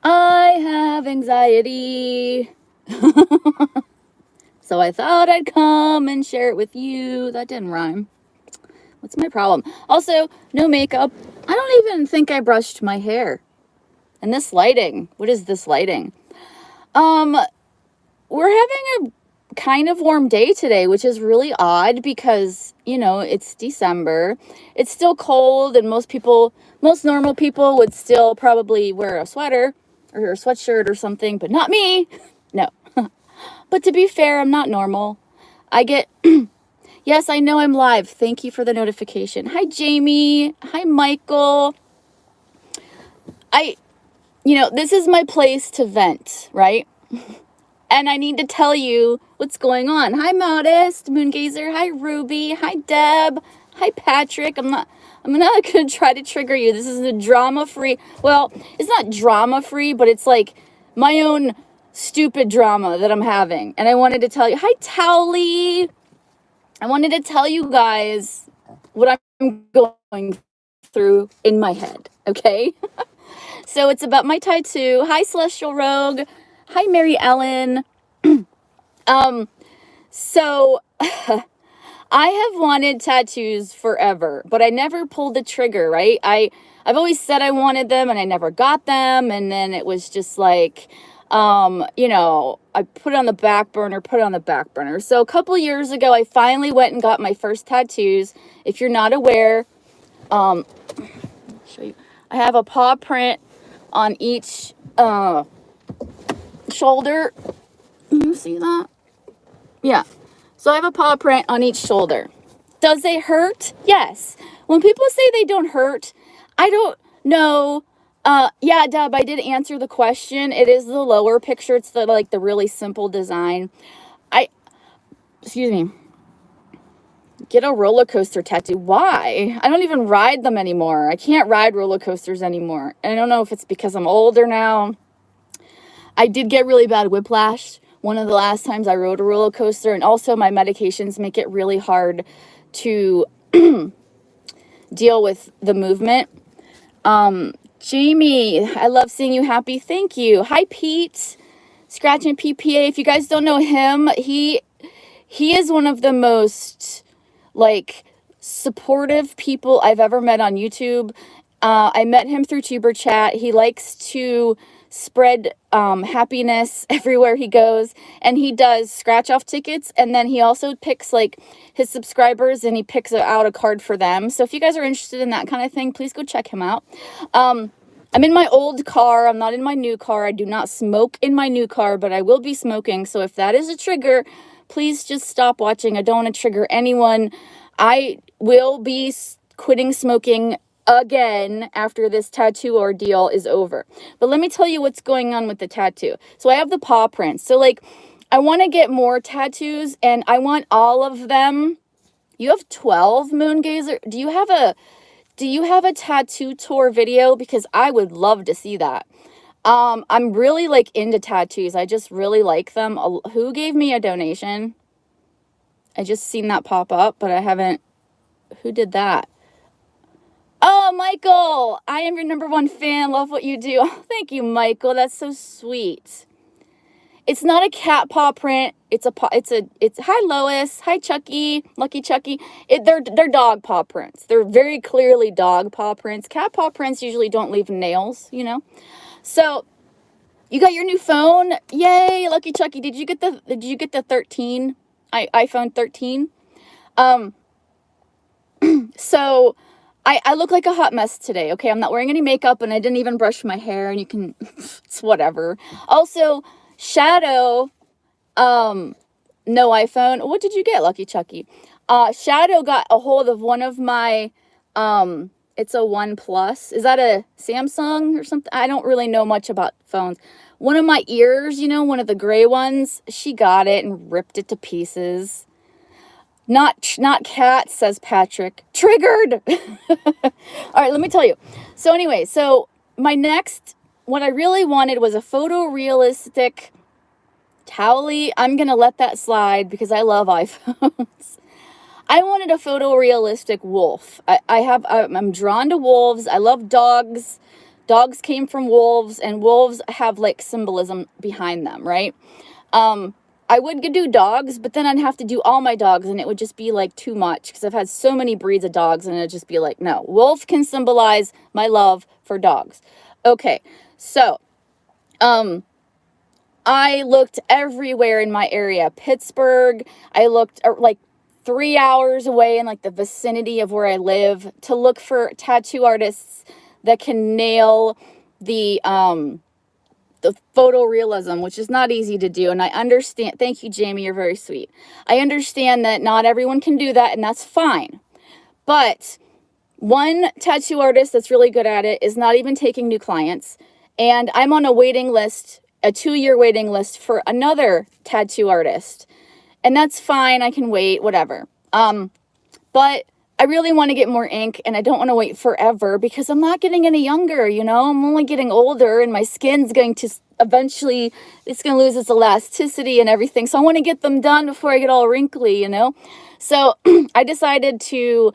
I have anxiety. So I thought I'd come and share it with you. That didn't rhyme. What's my problem? Also, no makeup. I don't even think I brushed my hair. And this lighting. What is this lighting? We're having a kind of warm day today, which is really odd because, it's December. It's still cold, and most normal people would still probably wear a sweater or a sweatshirt or something, but not me. No. But to be fair, I'm not normal. Yes, I know I'm live. Thank you for the notification. Hi, Jamie. Hi, Michael. This is my place to vent, right? And I need to tell you what's going on. Hi, Modest, Moongazer. Hi, Ruby. Hi, Deb. Hi, Patrick. I'm not going to try to trigger you. This is a drama-free. Well, it's not drama-free, but it's like my own stupid drama that I'm having. And I wanted to tell you. Hi, Towley. I wanted to tell you guys what I'm going through in my head, okay? So it's about my tattoo. Hi, Celestial Rogue. Hi, Mary Ellen. So I have wanted tattoos forever, but I never pulled the trigger, right? I've always said I wanted them and I never got them. And then it was just like, I put it on the back burner. So a couple years ago, I finally went and got my first tattoos. If you're not aware, show you. I have a paw print on each shoulder. You see that? Yeah. So I have a paw print on each shoulder. Does it hurt? Yes. When people say they don't hurt, I don't know. Yeah, Deb, I did answer the question. It is the lower picture. It's the really simple design. Excuse me. Get a roller coaster tattoo. Why? I don't even ride them anymore. I can't ride roller coasters anymore. And I don't know if it's because I'm older now. I did get really bad whiplash one of the last times I rode a roller coaster, and also my medications make it really hard to deal with the movement. Jamie, I love seeing you happy. Thank you. Hi, Pete. Scratching PPA. If you guys don't know him, he is one of the most supportive people I've ever met on YouTube. I met him through Tuber Chat. He likes to spread happiness everywhere he goes, and he does scratch off tickets, and then he also picks his subscribers and he picks out a card for them. So if you guys are interested in that kind of thing, please go check him out. I'm in my old car. I'm not in my new car. I do not smoke in my new car, but I will be smoking. So if that is a trigger, please just stop watching. I don't want to trigger anyone. I will be quitting smoking again after this tattoo ordeal is over. But let me tell you what's going on with the tattoo. So I have the paw prints. So I want to get more tattoos, and I want all of them. You have 12, Moongazer. Do you have a tattoo tour video? Because I would love to see that. I'm really into tattoos. I just really like them. Who gave me a donation? I just seen that pop up, but I haven't. Who did that? Oh, Michael, I am your #1 fan. Love what you do. Oh, thank you, Michael. That's so sweet. It's not a cat paw print. It's hi, Lois. Hi, Chucky. Lucky Chucky. They're dog paw prints. They're very clearly dog paw prints. Cat paw prints usually don't leave nails, So you got your new phone. Yay, Lucky Chucky. Did you get the 13? iPhone 13? So I look like a hot mess today, okay? I'm not wearing any makeup, and I didn't even brush my hair, and you can, it's whatever. Also, Shadow, no iPhone. What did you get, Lucky Chucky? Shadow got a hold of one of my, it's a OnePlus. Is that a Samsung or something? I don't really know much about phones. One of my ears, one of the gray ones, she got it and ripped it to pieces. Not cat, says Patrick. Triggered! All right, let me tell you. So anyway, what I really wanted was a photorealistic Towley. I'm going to let that slide because I love iPhones. I wanted a photorealistic wolf. I'm drawn to wolves. I love dogs. dogs came from wolves, and wolves have like symbolism behind them, right? I would do dogs, but then I'd have to do all my dogs, and it would just be like too much because I've had so many breeds of dogs, and it'd just be like, no, wolf can symbolize my love for dogs. Okay, so I looked everywhere in my area. Pittsburgh, I looked like 3 hours away in like the vicinity of where I live to look for tattoo artists that can nail the photorealism, which is not easy to do. And I understand. Thank you, Jamie. You're very sweet. I understand that not everyone can do that, and that's fine. But one tattoo artist that's really good at it is not even taking new clients. And I'm on a waiting list, a 2-year waiting list for another tattoo artist. And that's fine. I can wait, whatever. But I really want to get more ink, and I don't want to wait forever because I'm not getting any younger, you know? I'm only getting older, and my skin's going to eventually, it's going to lose its elasticity and everything. So I want to get them done before I get all wrinkly, you know? So I decided to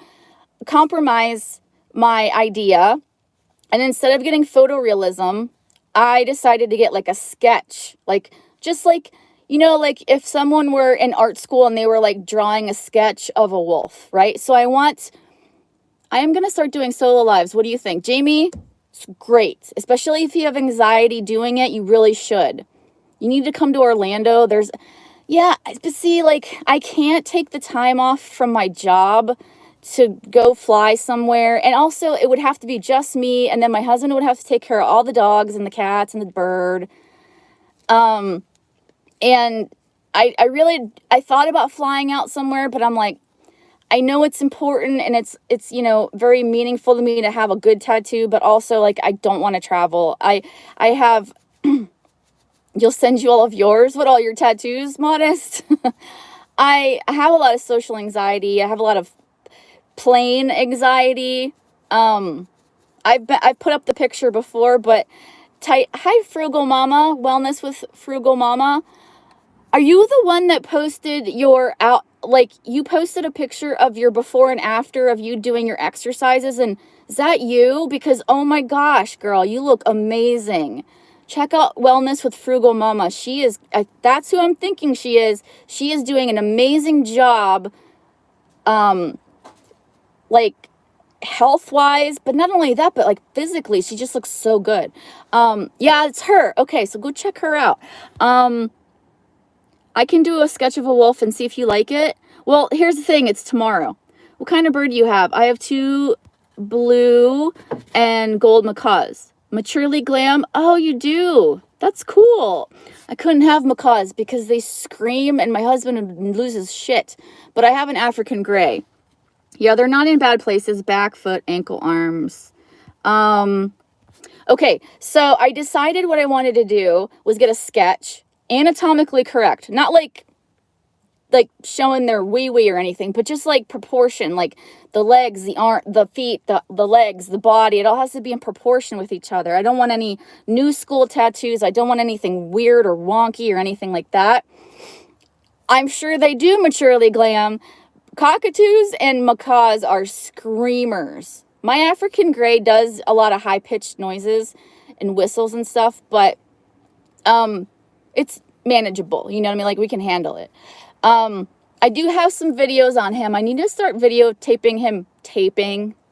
compromise my idea, and instead of getting photorealism, I decided to get like a sketch, like just like, you know, like if someone were in art school and they were like drawing a sketch of a wolf, right? So I am going to start doing solo lives. What do you think, Jamie? It's great, especially if you have anxiety doing it. You really should. You need to come to Orlando. Yeah, but see, like I can't take the time off from my job to go fly somewhere. And also it would have to be just me. And then my husband would have to take care of all the dogs and the cats and the bird. And I thought about flying out somewhere, but I'm like, I know it's important, and it's, you know, very meaningful to me to have a good tattoo, but also like, I don't want to travel. I have, you'll send you all of yours. What, all your tattoos, Modest? I have a lot of social anxiety. I have a lot of plane anxiety. I've put up the picture before, but hi, Frugal Mama, Wellness with Frugal Mama. Are you the one that posted you posted a picture of your before and after of you doing your exercises? And is that you? Because, oh my gosh, girl, you look amazing. Check out Wellness with Frugal Mama. That's who I'm thinking she is. She is doing an amazing job, like health-wise, but not only that, but like physically, she just looks so good. Yeah, it's her. Okay, so go check her out. I can do a sketch of a wolf and see if you like it. Well, here's the thing. It's tomorrow. What kind of bird do you have? I have 2 blue and gold macaws. Maturely glam. Oh, you do. That's cool. I couldn't have macaws because they scream and my husband loses shit. But I have an African gray. Yeah, they're not in bad places. Back, foot, ankle, arms. Okay, so I decided what I wanted to do was get a sketch, anatomically correct, not like showing their wee-wee or anything, but just like proportion, like the legs, the arm, the feet, the legs, the body. It all has to be in proportion with each other. I don't want any new school tattoos. I don't want anything weird or wonky or anything like that. I'm sure they do maturely glam. Cockatoos and macaws are screamers. My African gray does a lot of high-pitched noises and whistles and stuff, but it's manageable. You know what I mean? Like, we can handle it. I do have some videos on him. I need to start videotaping him,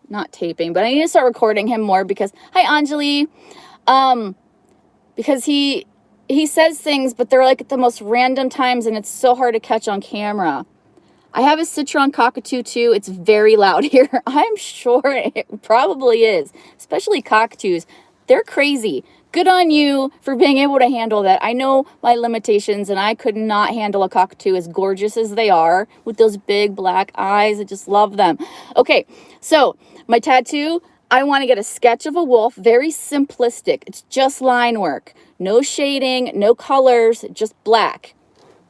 not taping, but I need to start recording him more because, hi, Anjali. Because he says things, but they're like at the most random times, and it's so hard to catch on camera. I have a Citron cockatoo too. It's very loud here. I'm sure it probably is, especially cockatoos. They're crazy. Good on you for being able to handle that. I know my limitations, and I could not handle a cockatoo as gorgeous as they are with those big black eyes. I just love them. Okay, so my tattoo, I want to get a sketch of a wolf, very simplistic. It's just line work. No shading, no colors, just black.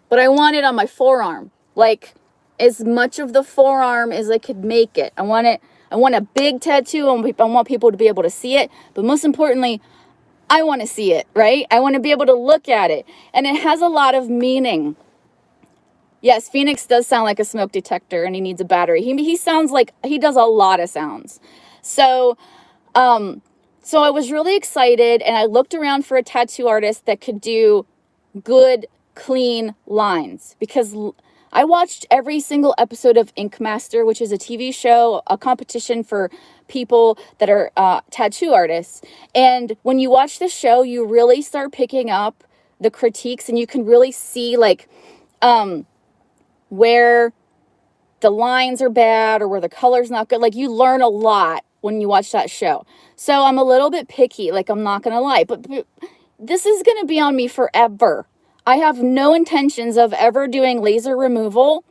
But I want it on my forearm, like as much of the forearm as I could make it. I want a big tattoo. I want people to be able to see it. But most importantly, I want to see it, right? I want to be able to look at it. And it has a lot of meaning. Yes, Phoenix does sound like a smoke detector, and he needs a battery. He sounds like he does a lot of sounds. So So I was really excited, and I looked around for a tattoo artist that could do good, clean lines, because I watched every single episode of Ink Master, which is a TV show, a competition for people that are tattoo artists. And when you watch the show, you really start picking up the critiques, and you can really see like where the lines are bad or where the color's not good. Like, you learn a lot when you watch that show. So I'm a little bit picky, like, I'm not gonna lie, but this is gonna be on me forever. I have no intentions of ever doing laser removal.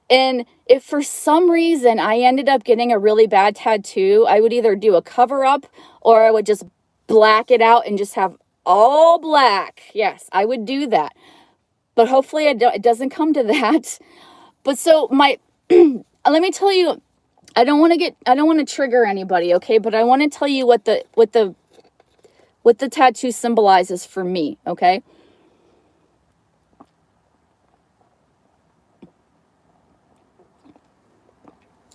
And if for some reason I ended up getting a really bad tattoo, I would either do a cover up or I would just black it out and just have all black. Yes, I would do that. But hopefully it doesn't come to that. But so let me tell you, I don't want to trigger anybody, okay? But I want to tell you what the tattoo symbolizes for me, okay?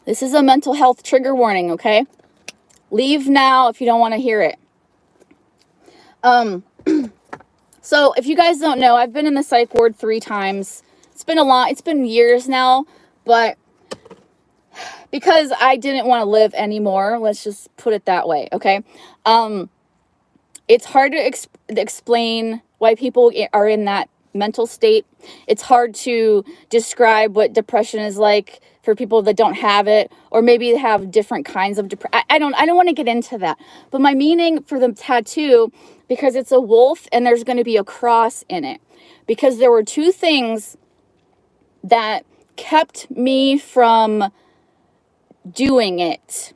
This is a mental health trigger warning, okay? Leave now if you don't want to hear it. So if you guys don't know, I've been in the psych ward 3 times. It's been years now, but because I didn't want to live anymore, let's just put it that way, okay? It's hard to explain why people are in that mental state. It's hard to describe what depression is like for people that don't have it, or maybe have different kinds of depression. I don't want to get into that. But my meaning for the tattoo, because it's a wolf and there's going to be a cross in it, because there were 2 things that kept me from doing it.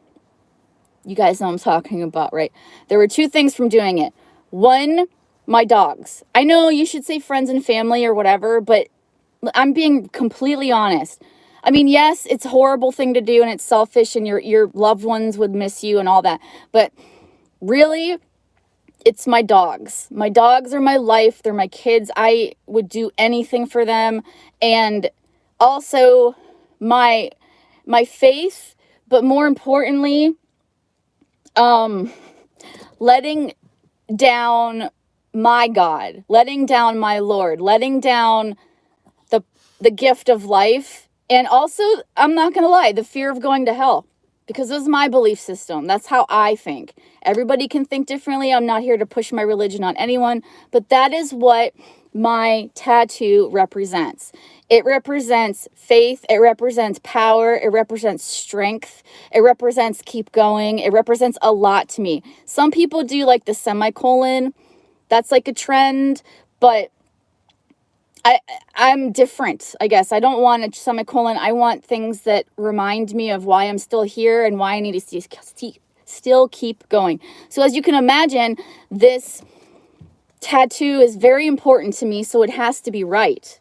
You guys know what I'm talking about, right? There were 2 things from doing it. 1, my dogs. I know you should say friends and family or whatever, but I'm being completely honest. I mean, yes, it's a horrible thing to do and it's selfish and your loved ones would miss you and all that. But really, it's my dogs. My dogs are my life. They're my kids. I would do anything for them. And also my faith, but more importantly, letting down my God, letting down my Lord, letting down the gift of life. And also, I'm not going to lie, the fear of going to hell, because this is my belief system. That's how I think. Everybody can think differently. I'm not here to push my religion on anyone, but that is what my tattoo represents. It represents faith. It represents power. It represents strength. It represents keep going. It represents a lot to me. Some people do like the semicolon. That's like a trend, but I'm different, I guess. I don't want a semicolon. I want things that remind me of why I'm still here and why I need to still keep going. So as you can imagine, this tattoo is very important to me, so it has to be right?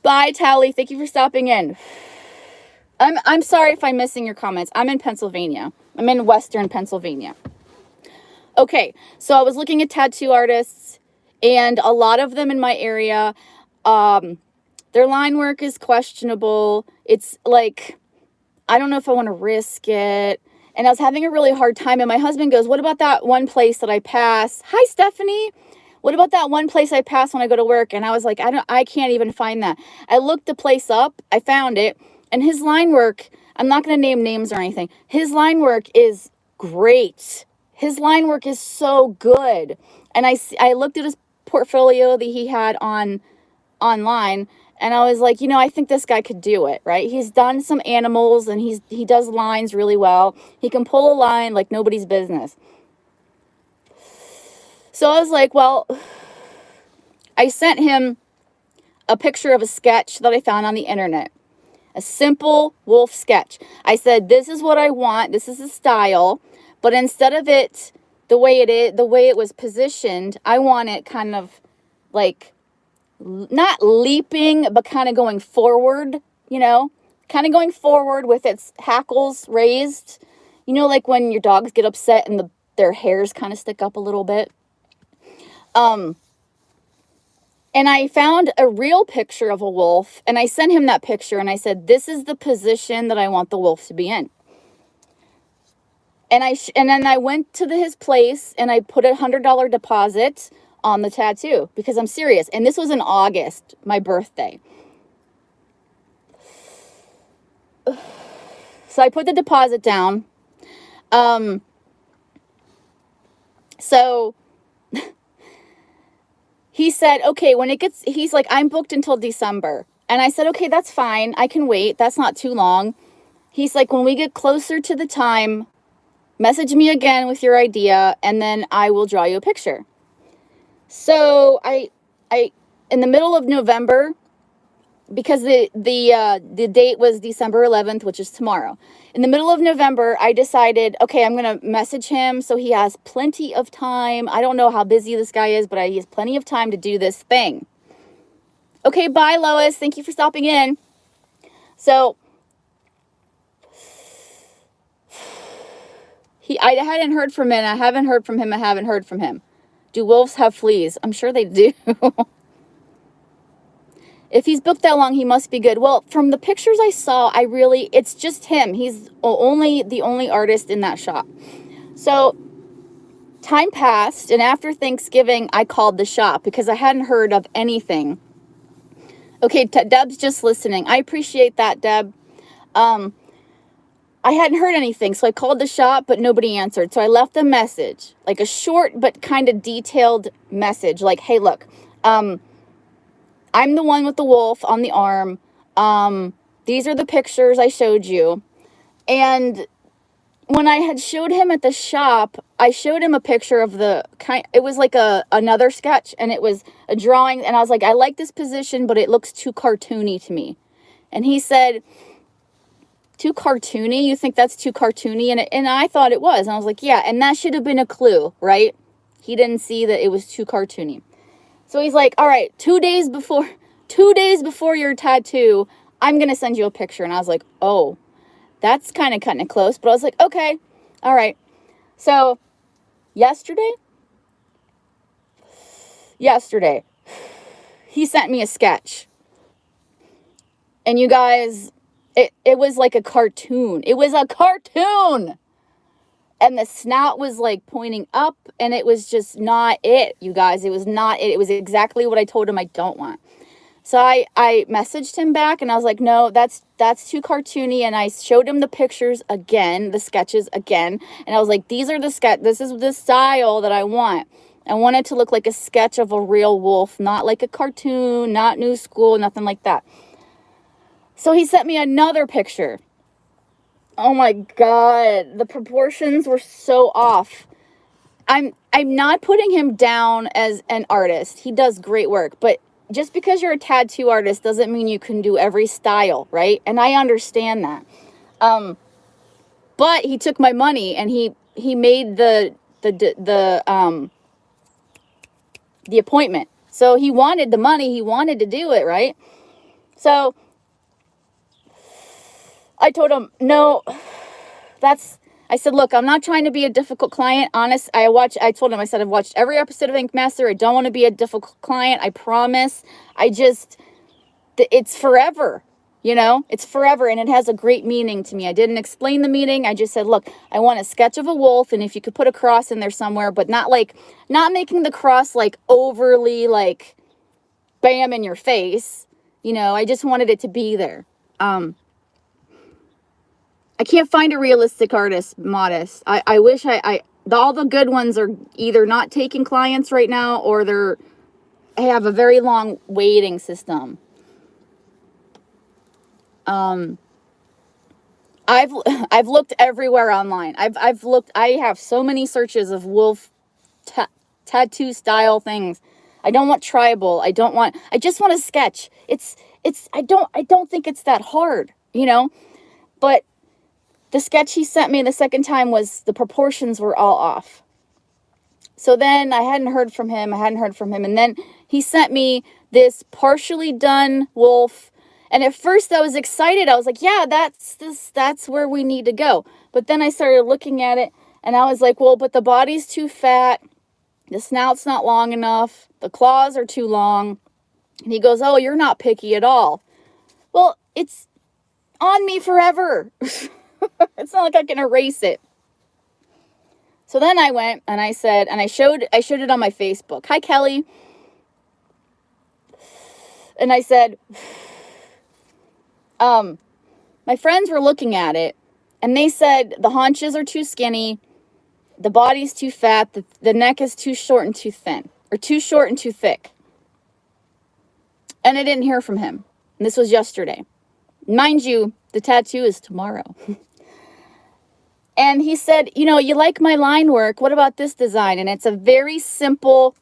Bye, Tally. Thank you for stopping in. I'm sorry if I'm missing your comments. I'm in Pennsylvania. I'm in Western Pennsylvania. Okay, so I was looking at tattoo artists, and a lot of them in my area, their line work is questionable. It's like, I don't know if I want to risk it. And I was having a really hard time. And my husband goes, what about that one place that I pass? Hi, Stephanie. What about that one place I pass when I go to work? And I was like, I can't even find that. I looked the place up. I found it. And his line work, I'm not going to name names or anything. His line work is great. His line work is so good. And I looked at his portfolio that he had online, and I was like, I think this guy could do it, right? He's done some animals, and he does lines really well. He can pull a line like nobody's business. So I was like, well, I sent him a picture of a sketch that I found on the internet. A simple wolf sketch. I said, this is what I want. This is the style. But instead of it the way it was positioned, I want it kind of like not leaping, but kind of going forward, kind of going forward with its hackles raised. Like when your dogs get upset and their hairs kind of stick up a little bit. And I found a real picture of a wolf, and I sent him that picture, and I said, this is the position that I want the wolf to be in. And then I went to his place, and I put $100 deposit on the tattoo, because I'm serious. And this was in August, my birthday. So I put the deposit down. So he said, okay, he's like, I'm booked until December. And I said, okay, that's fine. I can wait. That's not too long. He's like, when we get closer to the time, message me again with your idea, and then I will draw you a picture. So I in the middle of November, because the date was December 11th, which is tomorrow. In the middle of November, I decided, okay, I'm going to message him so he has plenty of time. I don't know how busy this guy is, but he has plenty of time to do this thing. Okay, bye, Lois. Thank you for stopping in. So I hadn't heard from him. I haven't heard from him. I haven't heard from him. Do wolves have fleas? I'm sure they do. If he's booked that long, he must be good. Well, from the pictures I saw, it's just him. He's the only artist in that shop. So time passed, and after Thanksgiving, I called the shop because I hadn't heard of anything. Okay, Deb's just listening. I appreciate that, Deb. I hadn't heard anything, so I called the shop, but nobody answered. So I left a message, like a short but kind of detailed message, like, hey, look, I'm the one with the wolf on the arm. These are the pictures I showed you. And when I had showed him at the shop, I showed him a picture of it was like another sketch, and it was a drawing. And I was like, I like this position, but it looks too cartoony to me. And he said, too cartoony? You think that's too cartoony? And I thought it was. And I was like, yeah, and that should have been a clue, right? He didn't see that it was too cartoony. So he's like, all right, 2 days before your tattoo, I'm going to send you a picture. And I was like, oh, that's kind of cutting it close. But I was like, okay, all right. So yesterday, he sent me a sketch. And you guys, it was like a cartoon. It was a cartoon. And the snout was like pointing up, and it was just not it, you guys. It was not it. It was exactly what I told him I don't want. So I messaged him back, and I was like, no, that's too cartoony. And I showed him the pictures again, the sketches again. And I was like, this is the style that I want. I want it to look like a sketch of a real wolf, not like a cartoon, not new school, nothing like that. So he sent me another picture. Oh my God, the proportions were so off. I'm not putting him down as an artist. He does great work, but just because you're a tattoo artist doesn't mean you can do every style, right? And I understand that. But he took my money, and he made the appointment. So he wanted the money, he wanted to do it, right? So I told him, no, I said, look, I'm not trying to be a difficult client. Honest, I told him, I said, I've watched every episode of Ink Master. I don't want to be a difficult client. I promise. It's forever, it's forever. And it has a great meaning to me. I didn't explain the meaning. I just said, look, I want a sketch of a wolf. And if you could put a cross in there somewhere, but not making the cross like overly like bam in your face. I just wanted it to be there. I can't find a realistic artist, Modest. I wish all the good ones are either not taking clients right now, or they have a very long waiting system. I've looked everywhere online. I've looked, I have so many searches of wolf tattoo style things. I don't want tribal. I just want a sketch. I don't think it's that hard, but the sketch he sent me the second time the proportions were all off. So then I hadn't heard from him. And then he sent me this partially done wolf. And at first I was excited. I was like, yeah, that's where we need to go. But then I started looking at it, and I was like, well, but the body's too fat. The snout's not long enough. The claws are too long. And he goes, oh, you're not picky at all. Well, it's on me forever. It's not like I can erase it. So then I went and I said, and I showed it on my Facebook. Hi, Kelly. And I said, my friends were looking at it and they said the haunches are too skinny, the body's too fat, the neck is too short and too thin, or too short and too thick. And I didn't hear from him. And this was yesterday. Mind you, the tattoo is tomorrow. And he said, you know, you like my line work. What about this design? And it's a very simple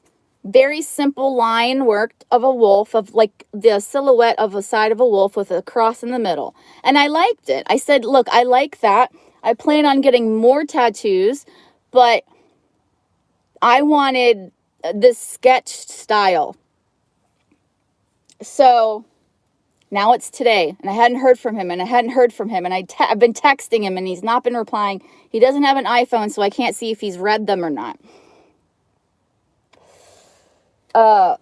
line work of a wolf, of like the silhouette of a side of a wolf with a cross in the middle. And I liked it. I said, look, I like that. I plan on getting more tattoos, but I wanted this sketch style. So now it's today, and I hadn't heard from him, and I've been texting him, and he's not been replying. He doesn't have an iPhone, so I can't see if he's read them or not. So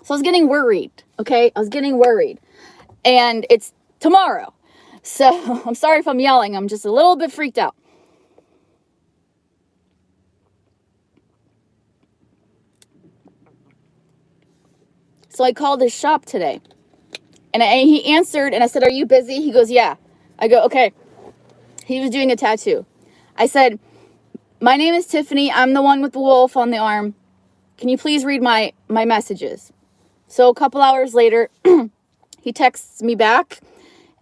I was getting worried, okay? I was getting worried. And it's tomorrow. So I'm sorry if I'm yelling. I'm just a little bit freaked out. So I called his shop today. And he answered, and I said, are you busy? He goes, yeah. I go, okay. He was doing a tattoo. I said, my name is Tiffany. I'm the one with the wolf on the arm. Can you please read my messages? So a couple hours later, he texts me back,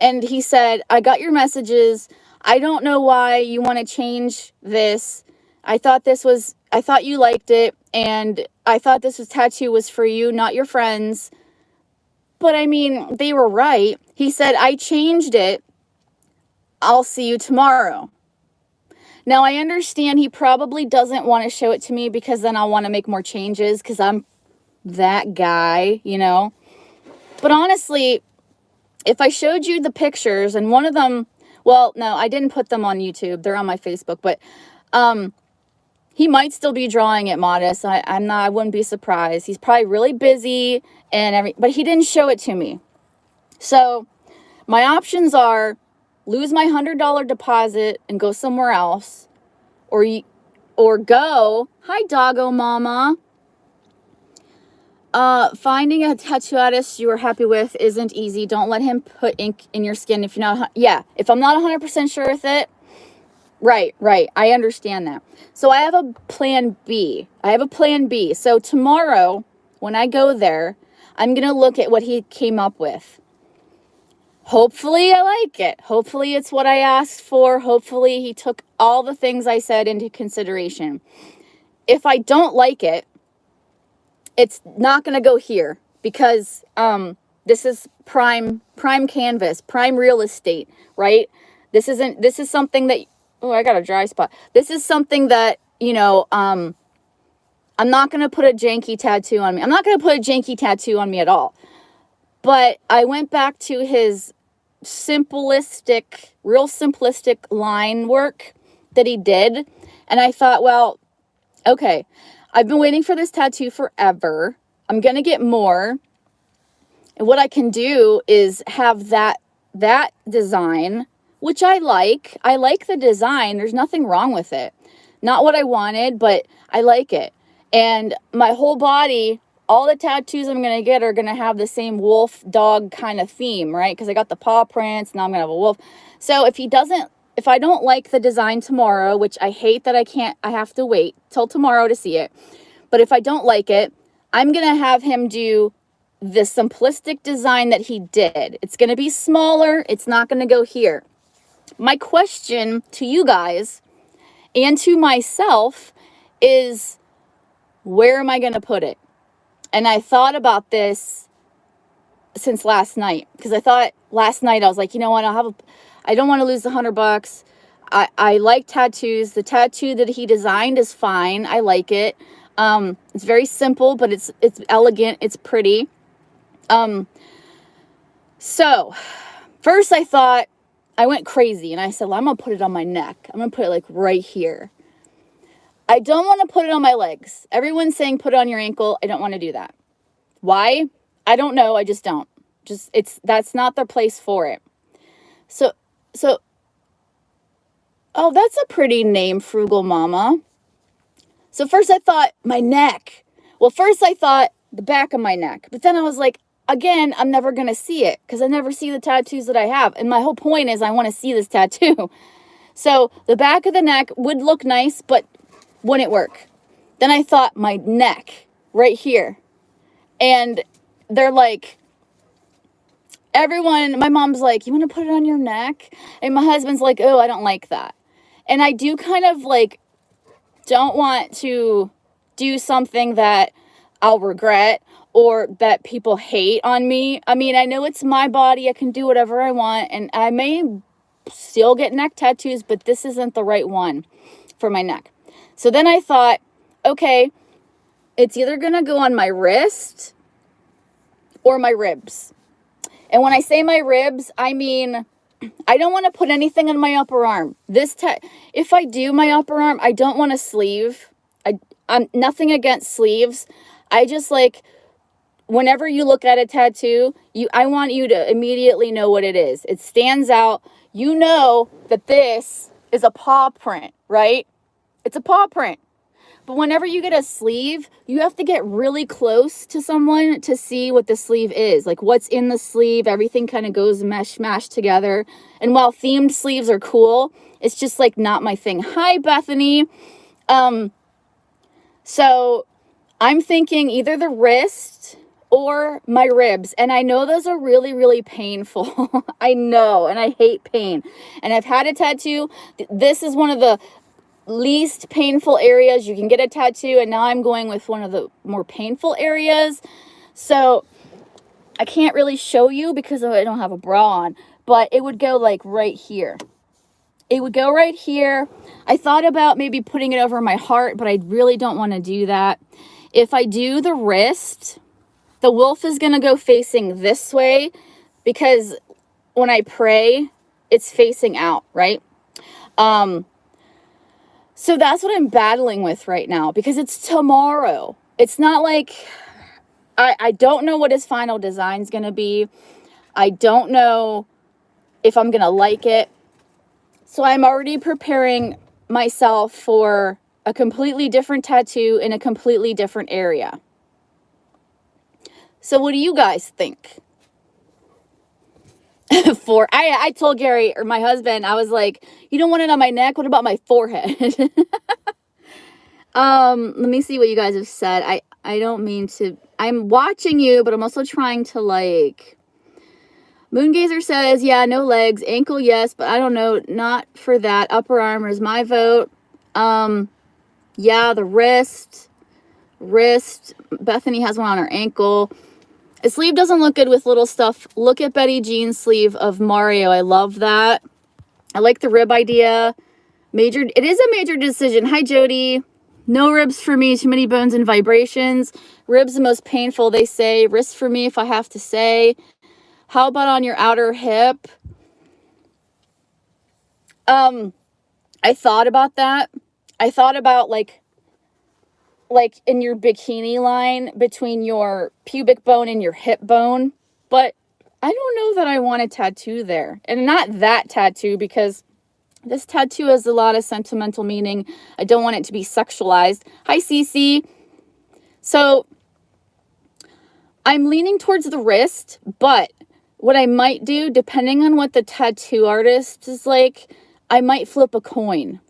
and he said, I got your messages. I don't know why you want to change this. I thought you liked it, and I thought this tattoo was for you, not your friends. But I mean, they were right. He said, I changed it. I'll see you tomorrow. Now, I understand he probably doesn't want to show it to me because then I'll want to make more changes because I'm that guy, you know. But honestly, if I showed you the pictures and one of them, well, no, I didn't put them on YouTube. They're on my Facebook, but he might still be drawing it modest. I wouldn't be surprised. He's probably really busy but he didn't show it to me. So my options are lose my $100 deposit and go somewhere else, or go, hi doggo mama. Finding a tattoo artist you are happy with isn't easy. Don't let him put ink in your skin if you're not, if I'm not 100% sure with it. Right. I understand that. So I have a plan B. So tomorrow, when I go there, I'm going to look at what he came up with. Hopefully I like it. Hopefully it's what I asked for. Hopefully he took all the things I said into consideration. If I don't like it, it's not going to go here because this is prime canvas, prime real estate, right? This is something that, oh, I got a dry spot. This is something that, you know, I'm not going to put a janky tattoo on me. I'm not going to put a janky tattoo on me at all. But I went back to his real simplistic line work that he did. And I thought, well, okay, I've been waiting for this tattoo forever. I'm going to get more. And what I can do is have that design, which I like. I like the design. There's nothing wrong with it. Not what I wanted, but I like it. And my whole body, all the tattoos I'm going to get are going to have the same wolf dog kind of theme, right? Because I got the paw prints, now I'm going to have a wolf. So if I don't like the design tomorrow, which I hate that I have to wait till tomorrow to see it. But if I don't like it, I'm going to have him do the simplistic design that he did. It's going to be smaller. It's not going to go here. My question to you guys and to myself is, where am I going to put it? And I thought about this since last night, because I thought last night, I was like, you know what, I don't want to lose the $100. I like tattoos. The tattoo that he designed is fine. I like it. It's very simple, but it's elegant. It's pretty. So first I went crazy and I said, well, I'm going to put it on my neck. I'm going to put it like right here. I don't want to put it on my legs. Everyone's saying put it on your ankle. I don't want to do that. Why? I don't know. I just don't. That's not the place for it. So, oh, that's a pretty name, Frugal Mama. So first I thought my neck. Well, first I thought the back of my neck. But then I was like, again, I'm never going to see it because I never see the tattoos that I have. And my whole point is I want to see this tattoo. So the back of the neck would look nice, but wouldn't work. Then I thought my neck right here. And they're like, everyone, my mom's like, you want to put it on your neck? And my husband's like, oh, I don't like that. And I do kind of like, don't want to do something that I'll regret or that people hate on me. I mean, I know it's my body. I can do whatever I want. And I may still get neck tattoos, but this isn't the right one for my neck. So then I thought, okay, it's either going to go on my wrist or my ribs. And when I say my ribs, I mean, I don't want to put anything on my upper arm. If I do my upper arm, I don't want a sleeve. I'm nothing against sleeves. I just like, whenever you look at a tattoo, I want you to immediately know what it is. It stands out. You know that this is a paw print, right? It's a paw print. But whenever you get a sleeve, you have to get really close to someone to see what the sleeve is. Like what's in the sleeve, everything kind of goes mashed together. And while themed sleeves are cool, it's just like not my thing. Hi, Bethany. So I'm thinking either the wrist or my ribs. And I know those are really, really painful. I know, and I hate pain. And I've had a tattoo. This is one of the least painful areas you can get a tattoo, and now I'm going with one of the more painful areas. So I can't really show you because I don't have a bra on, but it would go like right here. It would go right here. I thought about maybe putting it over my heart, but I really don't want to do that. If I do the wrist, the wolf is going to go facing this way because when I pray, it's facing out, right? So that's what I'm battling with right now because it's tomorrow. It's not like, I don't know what his final design's going to be. I don't know if I'm going to like it. So I'm already preparing myself for a completely different tattoo in a completely different area. So what do you guys think? I told Gary, or my husband, I was like, you don't want it on my neck? What about my forehead? Let me see what you guys have said. I don't mean to, I'm watching you, but I'm also trying to like, Moongazer says, yeah, no legs, ankle, yes, but I don't know, not for that. Upper arm is my vote. Yeah, the wrist, Bethany has one on her ankle. A sleeve doesn't look good with little stuff. Look at Betty Jean's sleeve of Mario. I love that. I like the rib idea. It is a major decision. Hi, Jody. No ribs for me. Too many bones and vibrations. Ribs the most painful, they say. Wrist for me, if I have to say. How about on your outer hip? I thought about that. I thought about like in your bikini line between your pubic bone and your hip bone. But I don't know that I want a tattoo there. And not that tattoo, because this tattoo has a lot of sentimental meaning. I don't want it to be sexualized. Hi, Cece. So I'm leaning towards the wrist, but what I might do, depending on what the tattoo artist is like, I might flip a coin.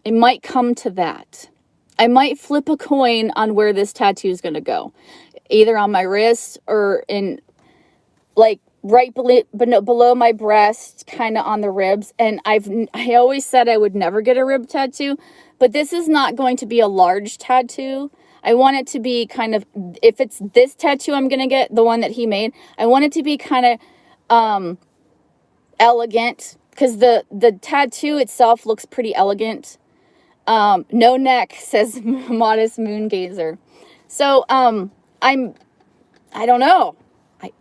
It might come to that. I might flip a coin on where this tattoo is going to go. Either on my wrist or in, like, right below my breast, kind of on the ribs. And I always said I would never get a rib tattoo, but this is not going to be a large tattoo. I want it to be kind of, if it's this tattoo I'm going to get, the one that he made, I want it to be kind of elegant, because the tattoo itself looks pretty elegant. No neck, says Modest Moongazer. So, I don't know.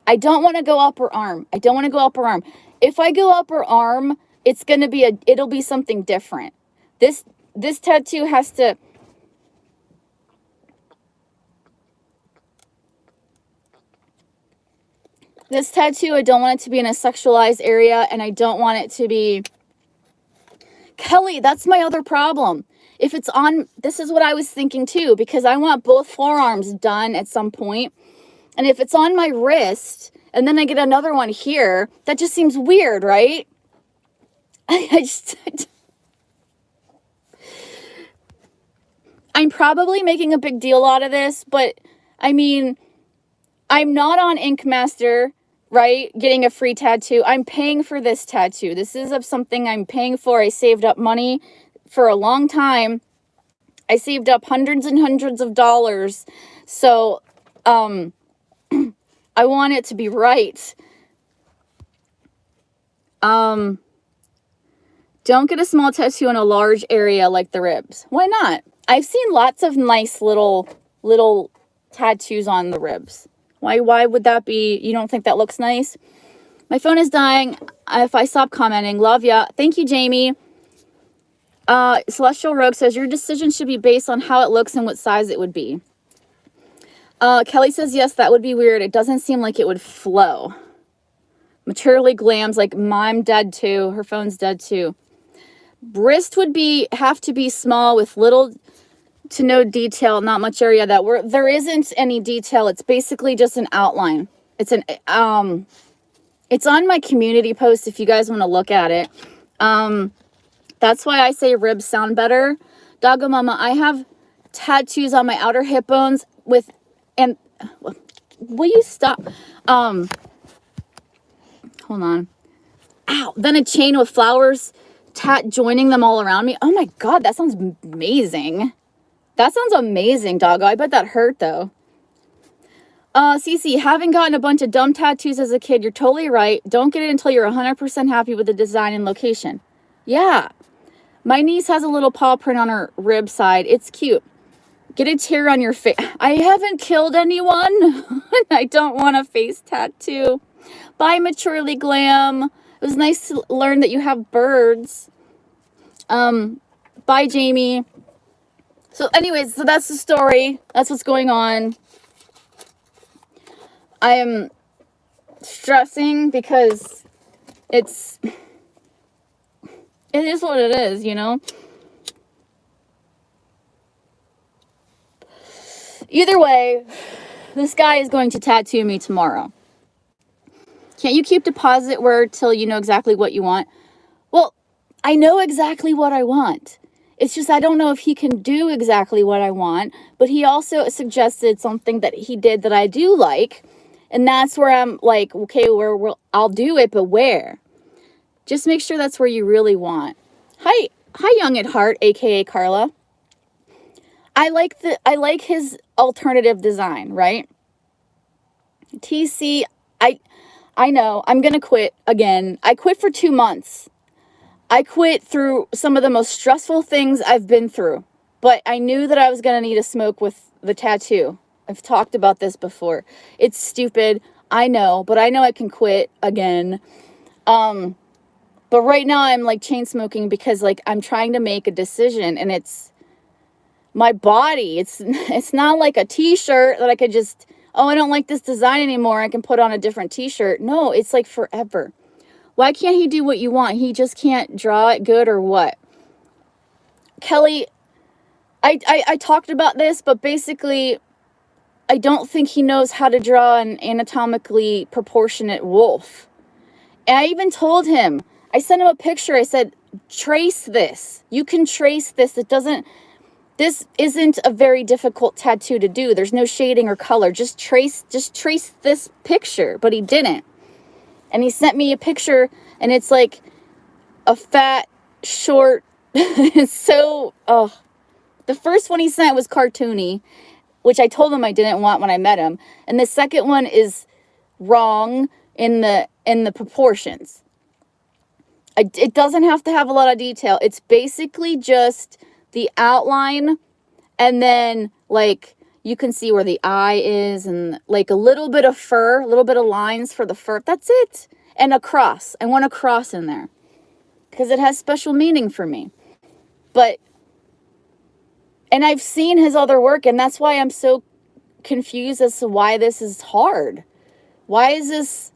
I don't want to go upper arm. I don't want to go upper arm. If I go upper arm, it's going to be it'll be something different. This tattoo has to This tattoo, I don't want it to be in a sexualized area, and I don't want it to be... Kelly, that's my other problem. If it's on, this is what I was thinking too, because I want both forearms done at some point. And if it's on my wrist, and then I get another one here, that just seems weird, right? I'm probably making a big deal out of this, but I mean, I'm not on Ink Master, right? Getting a free tattoo. I'm paying for this tattoo. This is of something I'm paying for. I saved up money for a long time. I saved up hundreds and hundreds of dollars. So, I want it to be right. Don't get a small tattoo in a large area like the ribs. Why not? I've seen lots of nice little tattoos on the ribs. Why would that be? You don't think that looks nice? My phone is dying. If I stop commenting, love ya. Thank you, Jamie. Celestial Rogue says, your decision should be based on how it looks and what size it would be. Kelly says, yes, that would be weird. It doesn't seem like it would flow. Maturely Glams, like, I'm dead too. Her phone's dead too. Wrist would have to be small with little to no detail, not much area there isn't any detail. It's basically just an outline. It's on my community post if you guys want to look at it. That's why I say ribs sound better. Doggo Mama, I have tattoos on my outer hip bones and will you stop? Hold on. Ow. Then a chain with flowers joining them all around me. Oh my God, that sounds amazing. That sounds amazing, Doggo. I bet that hurt though. Cece, having gotten a bunch of dumb tattoos as a kid, you're totally right. Don't get it until you're 100% happy with the design and location. Yeah. My niece has a little paw print on her rib side. It's cute. Get a tear on your face. I haven't killed anyone. I don't want a face tattoo. Bye, Maturely Glam. It was nice to learn that you have birds. Bye, Jamie. So anyways, so that's the story. That's what's going on. I am stressing because it is what it is, you know? Either way, this guy is going to tattoo me tomorrow. Can't you keep deposit word till you know exactly what you want? Well, I know exactly what I want. It's just I don't know if he can do exactly what I want, but he also suggested something that he did that I do like, and that's where I'm like, okay, I'll do it, but where? Just make sure that's where you really want. Hi, Young at Heart, aka Carla. I like his alternative design, right? TC, I know, I'm gonna quit again. I quit for 2 months. I quit through some of the most stressful things I've been through, but I knew that I was gonna need a smoke with the tattoo. I've talked about this before. It's stupid, I know, but I know I can quit again. But right now I'm like chain smoking because like I'm trying to make a decision, and it's my body. It's not like a t-shirt that I could just, oh, I don't like this design anymore, I can put on a different t-shirt. No, it's like forever. Why can't he do what you want? He just can't draw it good or what? Kelly, I talked about this, but basically I don't think he knows how to draw an anatomically proportionate wolf. And I even told him, I sent him a picture. I said, trace this. You can trace this. This isn't a very difficult tattoo to do. There's no shading or color. Just trace this picture. But he didn't. And he sent me a picture, and it's like a fat, short, the first one he sent was cartoony, which I told him I didn't want when I met him. And the second one is wrong in the proportions. It doesn't have to have a lot of detail. It's basically just the outline, and then like you can see where the eye is, and like a little bit of fur, a little bit of lines for the fur. That's it. And a cross. I want a cross in there because it has special meaning for me. And I've seen his other work, and that's why I'm so confused as to why this is hard. Why is this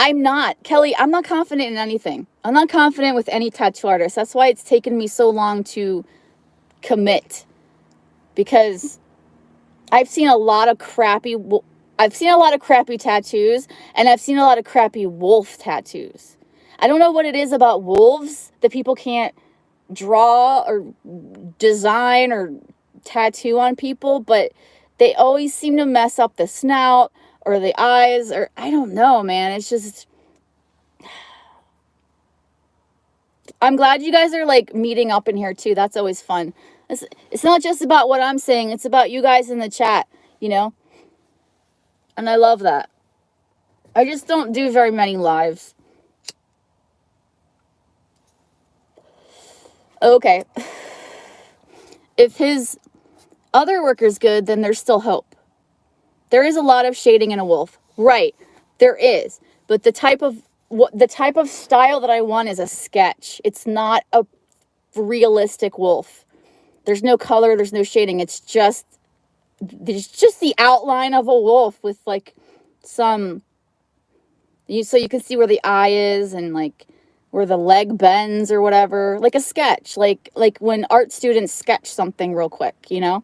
I'm not, Kelly, I'm not confident in anything. I'm not confident with any tattoo artist. That's why it's taken me so long to commit, because I've seen a lot of crappy tattoos, and I've seen a lot of crappy wolf tattoos. I don't know what it is about wolves that people can't draw or design or tattoo on people, but they always seem to mess up the snout or the eyes, or I don't know, man. It's just, I'm glad you guys are like meeting up in here too. That's always fun. It's not just about what I'm saying, it's about you guys in the chat, you know? And I love that. I just don't do very many lives. Okay. If his other work is good, then there's still hope. There is a lot of shading in a wolf. Right. There is. But the type of style that I want is a sketch. It's not a realistic wolf. There's no color, there's no shading. It's just the outline of a wolf with like some, so you can see where the eye is and like where the leg bends or whatever, like a sketch, like when art students sketch something real quick, you know?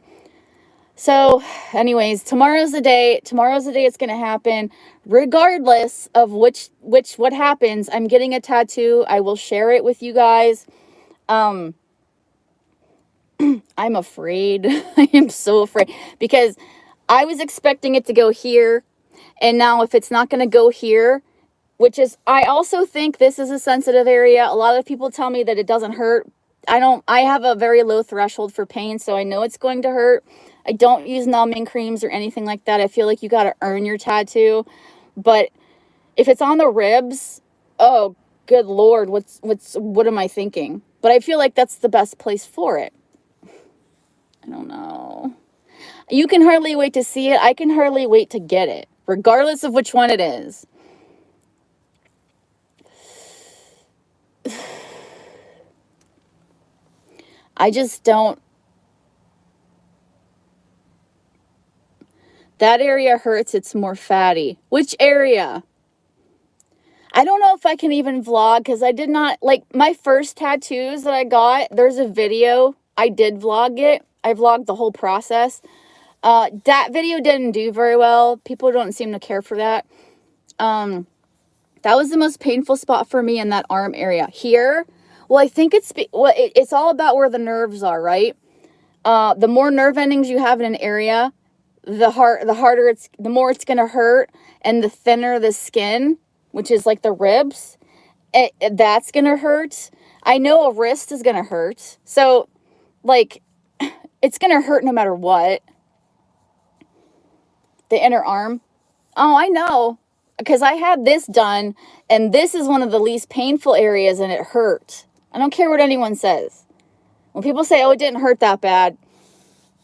So anyways, tomorrow's the day it's going to happen. Regardless of what happens, I'm getting a tattoo. I will share it with you guys. I'm afraid. I am so afraid, because I was expecting it to go here. And now if it's not going to go here, which is, I also think this is a sensitive area. A lot of people tell me that it doesn't hurt. I have a very low threshold for pain, so I know it's going to hurt. I don't use numbing creams or anything like that. I feel like you got to earn your tattoo. But if it's on the ribs, oh, good Lord, what am I thinking? But I feel like that's the best place for it. I don't know. You can hardly wait to see it. I can hardly wait to get it, regardless of which one it is. I just don't. That area hurts. It's more fatty. Which area? I don't know if I can even vlog, because I did not, like, my first tattoos that I got, there's a video. I did vlog it. I vlogged the whole process. That video didn't do very well. People don't seem to care for that. That was the most painful spot for me, in that arm area. Here, well, I think it's all about where the nerves are, right? The more nerve endings you have in an area, the more it's going to hurt, and the thinner the skin, which is like the ribs, that's going to hurt. I know a wrist is going to hurt. So, like, it's going to hurt no matter what. The inner arm. Oh, I know. Because I had this done, and this is one of the least painful areas, and it hurt. I don't care what anyone says. When people say, oh, it didn't hurt that bad,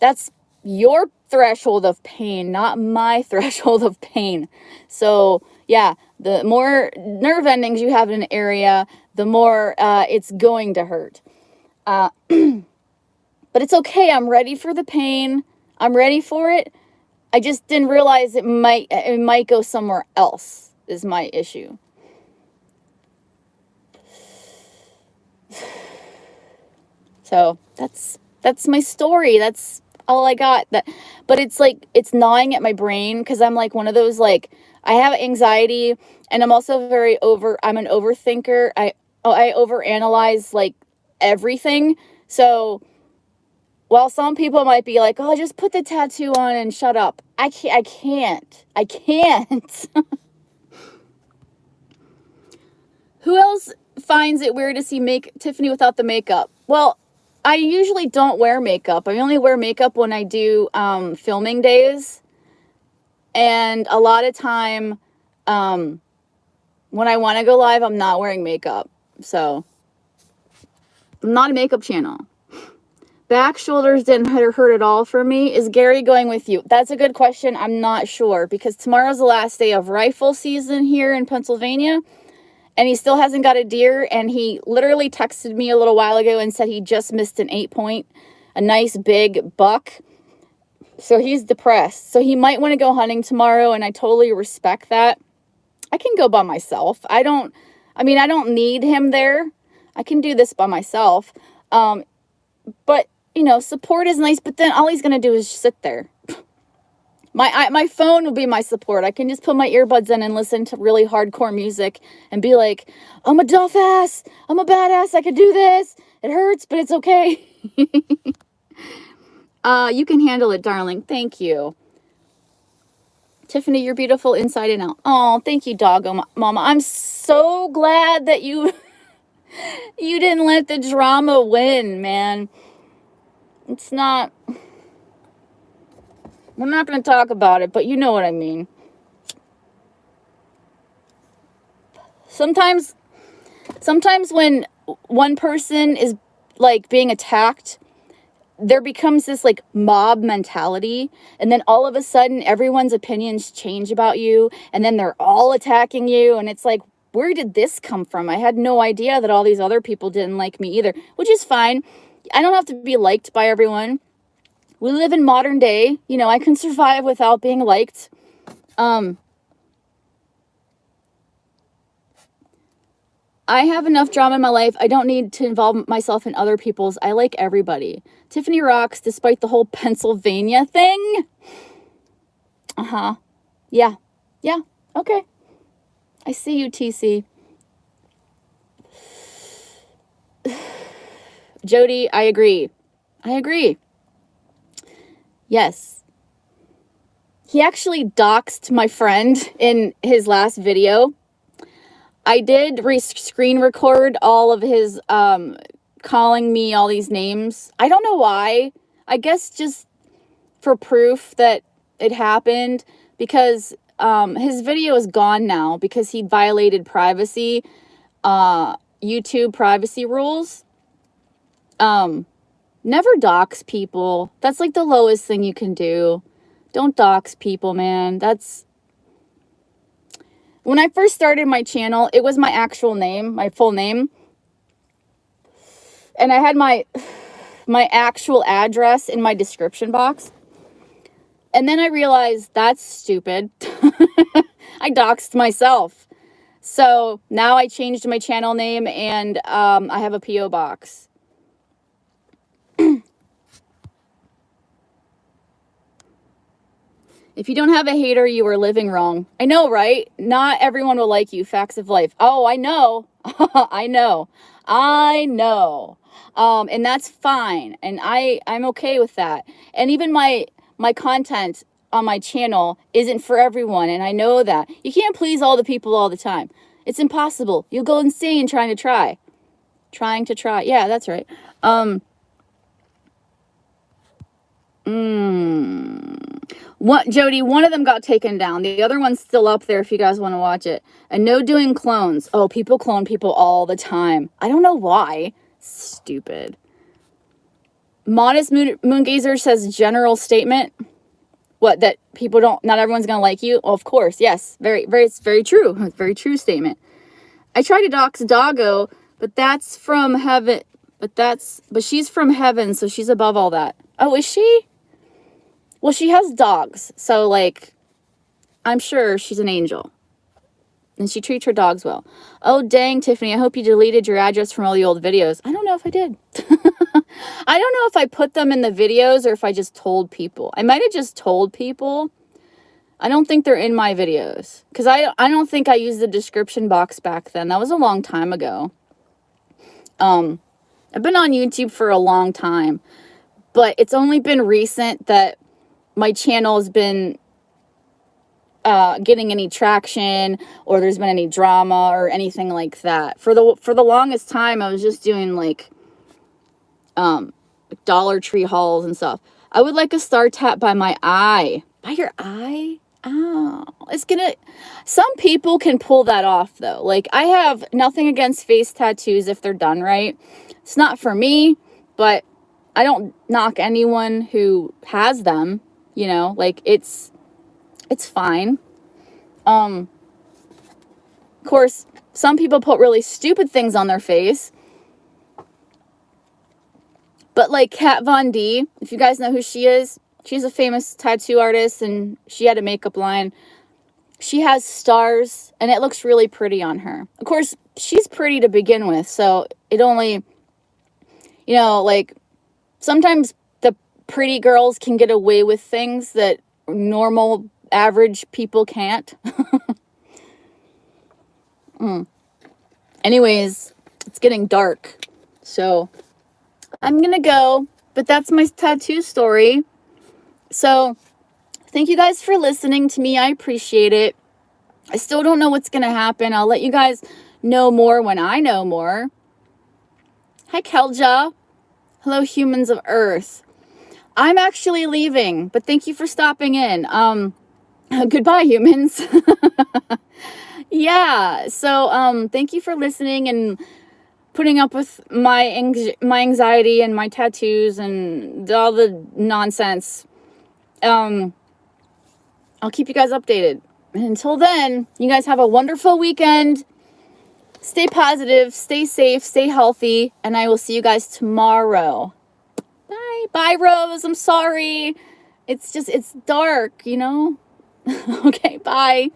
that's your threshold of pain, not my threshold of pain. So, yeah, the more nerve endings you have in an area, the more it's going to hurt. But it's okay. I'm ready for the pain. I'm ready for it. I just didn't realize it might go somewhere else, is my issue. So that's my story. That's all I got. But it's like, it's gnawing at my brain, because I'm like one of those, like, I have anxiety, and I'm also I'm an overthinker. I overanalyze like everything. So while some people might be like, oh, just put the tattoo on and shut up, I can't. Who else finds it weird to see Tiffany without the makeup? Well, I usually don't wear makeup. I only wear makeup when I do filming days. And a lot of time, when I want to go live, I'm not wearing makeup. So, I'm not a makeup channel. Back, shoulders didn't hurt at all for me. Is Gary going with you? That's a good question. I'm not sure, because tomorrow's the last day of rifle season here in Pennsylvania. And he still hasn't got a deer. And he literally texted me a little while ago and said he just missed an 8-point, a nice big buck. So he's depressed. So he might want to go hunting tomorrow, and I totally respect that. I can go by myself. I don't need him there. I can do this by myself. But, you know, support is nice, but then all he's going to do is sit there. My phone will be my support. I can just put my earbuds in and listen to really hardcore music and be like, I'm a tough ass. I'm a badass. I can do this. It hurts, but it's okay. You can handle it, darling. Thank you. Tiffany, you're beautiful inside and out. Oh, thank you, doggo mama. I'm so glad that you didn't let the drama win, man. It's not... I'm not going to talk about it, but you know what I mean. Sometimes when one person is like being attacked, there becomes this like mob mentality, and then all of a sudden everyone's opinions change about you, and then they're all attacking you, and it's like, where did this come from? I had no idea that all these other people didn't like me either, which is fine. I don't have to be liked by everyone. We live in modern day. You know, I can survive without being liked. I have enough drama in my life. I don't need to involve myself in other people's. I like everybody. Tiffany rocks despite the whole Pennsylvania thing. Uh-huh. Yeah. Yeah. Okay. I see you, TC. Jody, I agree. I agree. Yes. He actually doxed my friend in his last video. I did screen record all of his calling me all these names. I don't know why. I guess just for proof that it happened, because his video is gone now because he violated privacy, YouTube privacy rules. Never dox people. That's like the lowest thing you can do. Don't dox people, man. That's... When I first started my channel, it was my actual name, my full name. And I had my actual address in my description box. And then I realized that's stupid. I doxed myself. So now I changed my channel name, and I have a P.O. box. If you don't have a hater, you are living wrong. I know, right? Not everyone will like you. Facts of life. Oh, I know. I know. And that's fine. And I'm okay with that. And even my content on my channel isn't for everyone. And I know that. You can't please all the people all the time. It's impossible. You'll go insane trying to try. Yeah, that's right. Jody, one of them got taken down. The other one's still up there if you guys want to watch it. And no doing clones. Oh, people clone people all the time. I don't know why. Stupid. Modest Moongazer says general statement. What, that people don't, not everyone's going to like you? Well, of course, yes. It's very true. It's a very true statement. I tried to dox Doggo, but that's from heaven. But she's from heaven, so she's above all that. Oh, is she? Well, she has dogs, so, like, I'm sure she's an angel. And she treats her dogs well. Oh, dang, Tiffany, I hope you deleted your address from all the old videos. I don't know if I did. I don't know if I put them in the videos or if I just told people. I might have just told people. I don't think they're in my videos. Because I don't think I used the description box back then. That was a long time ago. I've been on YouTube for a long time. But it's only been recent that my channel has been getting any traction, or there's been any drama or anything like that. For the longest time, I was just doing like Dollar Tree hauls and stuff. I would like a star tap by my eye. By your eye? Oh, some people can pull that off though. Like, I have nothing against face tattoos if they're done right. It's not for me, but I don't knock anyone who has them, you know, like it's fine. Of course, some people put really stupid things on their face. But like Kat Von D, if you guys know who she is, she's a famous tattoo artist and she had a makeup line. she has stars, and it looks really pretty on her. Of course, she's pretty to begin with, so it only, like, sometimes the pretty girls can get away with things that normal, average people can't. Anyways, it's getting dark, so I'm gonna go, but that's my tattoo story. So thank you guys for listening to me. I appreciate it. I still don't know what's gonna happen. I'll let you guys know more when I know more. Hi, Kelja. Hello, humans of Earth. I'm actually leaving, but thank you for stopping in. Goodbye, humans. Yeah, so thank you for listening and putting up with my anxiety and my tattoos and all the nonsense. I'll keep you guys updated. And until then, you guys have a wonderful weekend. Stay positive, stay safe, stay healthy, and I will see you guys tomorrow. Bye. Bye, Rose. I'm sorry. It's dark, Okay, bye.